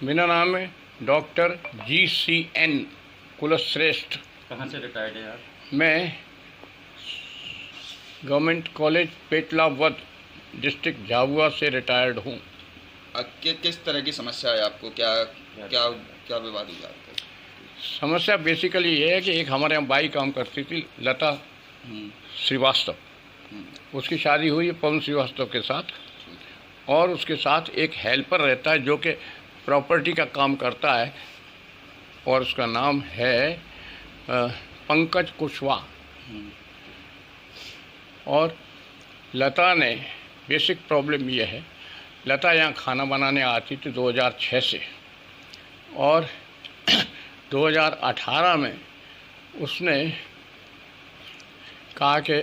मेरा नाम है डॉक्टर GCN कुलश्रेष्ठ। कहाँ से रिटायर्ड है यार? मैं government college Petlawad district Jhabua से रिटायर्ड हूँ। किस तरह की समस्या है आपको? क्या क्या क्या विवाद हुआ आपको? समस्या बेसिकली ये है कि एक हमारे यहाँ बाई काम करती थी, लता श्रीवास्तव। उसकी शादी हुई है पवन श्रीवास्तव के साथ, और उसके साथ एक हेल्पर रहता है जो कि प्रॉपर्टी का काम करता है, और उसका नाम है पंकज कुशवाहा। और लता ने बेसिक प्रॉब्लम ये है, लता यहाँ खाना बनाने आती थी 2006 से, और 2018 में उसने कहा कि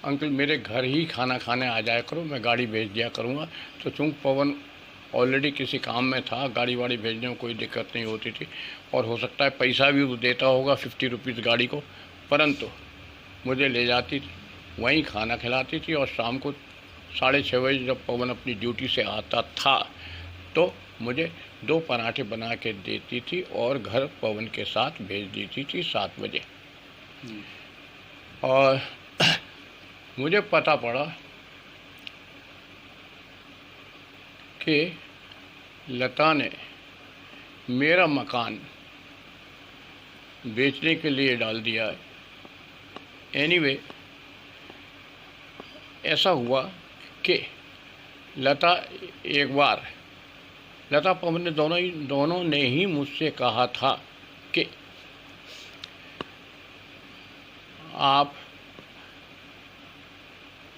अंकल मेरे घर ही खाना खाने आ जाया करो, मैं गाड़ी भेज दिया करूँगा। तो चूँकि पवन ऑलरेडी किसी काम में था, गाड़ी वाड़ी भेजने में कोई दिक्कत नहीं होती थी, और हो सकता है पैसा भी वो देता होगा 50 रुपीज़ गाड़ी को, परंतु मुझे ले जाती थी, वहीं खाना खिलाती थी, और शाम को 6:30 बजे जब पवन अपनी ड्यूटी से आता था तो मुझे 2 पराठे बना के देती थी, और घर पवन के साथ भेज देती थी 7 बजे। और मुझे पता पड़ा कि लता ने मेरा मकान बेचने के लिए डाल दिया है। एनीवे, ऐसा हुआ कि लता पवन ने दोनों ने ही मुझसे कहा था कि आप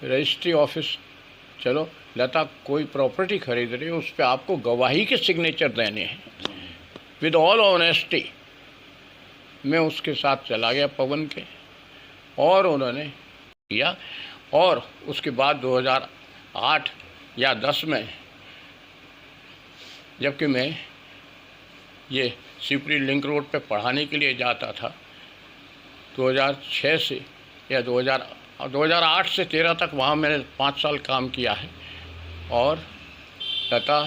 रजिस्ट्री ऑफिस चलो, लता कोई प्रॉपर्टी खरीद रही है, उस पर आपको गवाही के सिग्नेचर देने हैं। विद ऑल ऑनेस्टी मैं उसके साथ चला गया पवन के, और उन्होंने किया। और उसके बाद 2008 या 10 में, जबकि मैं ये शिवपुरी लिंक रोड पे पढ़ाने के लिए जाता था, 2006 से या 2008 से 13 तक वहाँ मैंने 5 साल काम किया है। और लता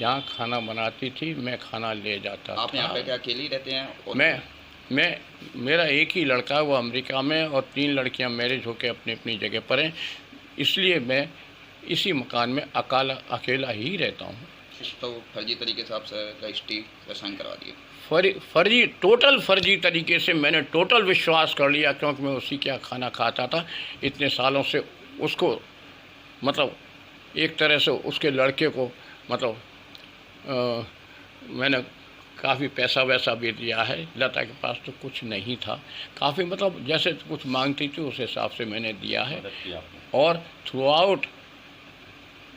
यहाँ खाना बनाती थी, मैं खाना ले जाता था। आप यहाँ पे क्या अकेले ही रहते हैं? मैं मेरा एक ही लड़का है, वो अमेरिका में, और 3 लड़कियाँ मैरिज होकर अपनी अपनी जगह पर हैं, इसलिए मैं इसी मकान में अकेला ही रहता हूँ। तो फर्जी तरीके से आपसे रजिस्ट्री साइन करवा दिए? टोटल फर्जी तरीके से मैंने टोटल विश्वास कर लिया, क्योंकि मैं उसी क्या खाना खाता था इतने सालों से। उसको मतलब एक तरह से उसके लड़के को मैंने काफ़ी पैसा वैसा भी दिया है। लता के पास तो कुछ नहीं था, काफ़ी जैसे कुछ मांगती थी उस हिसाब से मैंने दिया है, और थ्रू आउट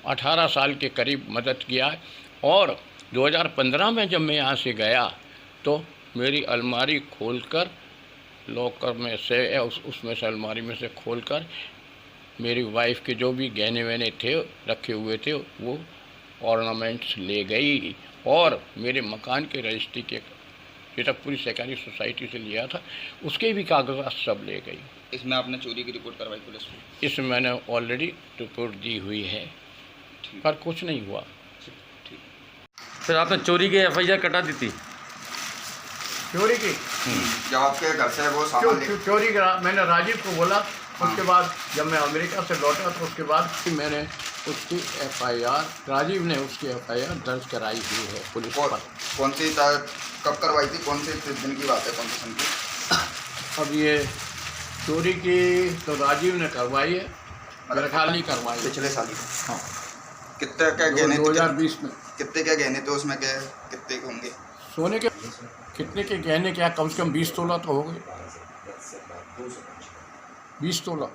18 साल के करीब मदद किया है। और 2015 में जब मैं यहाँ से गया तो मेरी अलमारी खोलकर, लॉकर में से उसमें से अलमारी में से खोलकर मेरी वाइफ के जो भी गहने वहने थे रखे हुए थे, वो ऑर्नामेंट्स ले गई, और मेरे मकान के रजिस्ट्री के चेतकपुरी सहकारी सोसाइटी से लिया था उसके भी कागजात सब ले गई। इसमें आपने चोरी की रिपोर्ट करवाई पुलिस को? इसमें मैंने ऑलरेडी रिपोर्ट दी हुई है, पर कुछ नहीं हुआ। फिर आपने चोरी के FIR कटा दी थी? चोरी की जब आपके घर से वो सामान चोरी का मैंने राजीव को बोला। उसके बाद जब मैं अमेरिका से लौटा तो उसके बाद मैंने उसकी FIR, राजीव ने उसकी FIR दर्ज कराई हुई है पुलिस पर। कौन सी कब करवाई थी? कौन से दिन की बात है? कौन से सन की? अब ये चोरी की तो राजीव ने करवाई है, मेरे ख्याल नहीं करवाई, पिछले साल ही। हाँ। कितने क्या गहने? 2020 में। कितने क्या गहने थे उसमें? क्या कितने होंगे सोने के? कितने के गहने? क्या कम से कम 20 तोला तो हो गए, 20 तोला।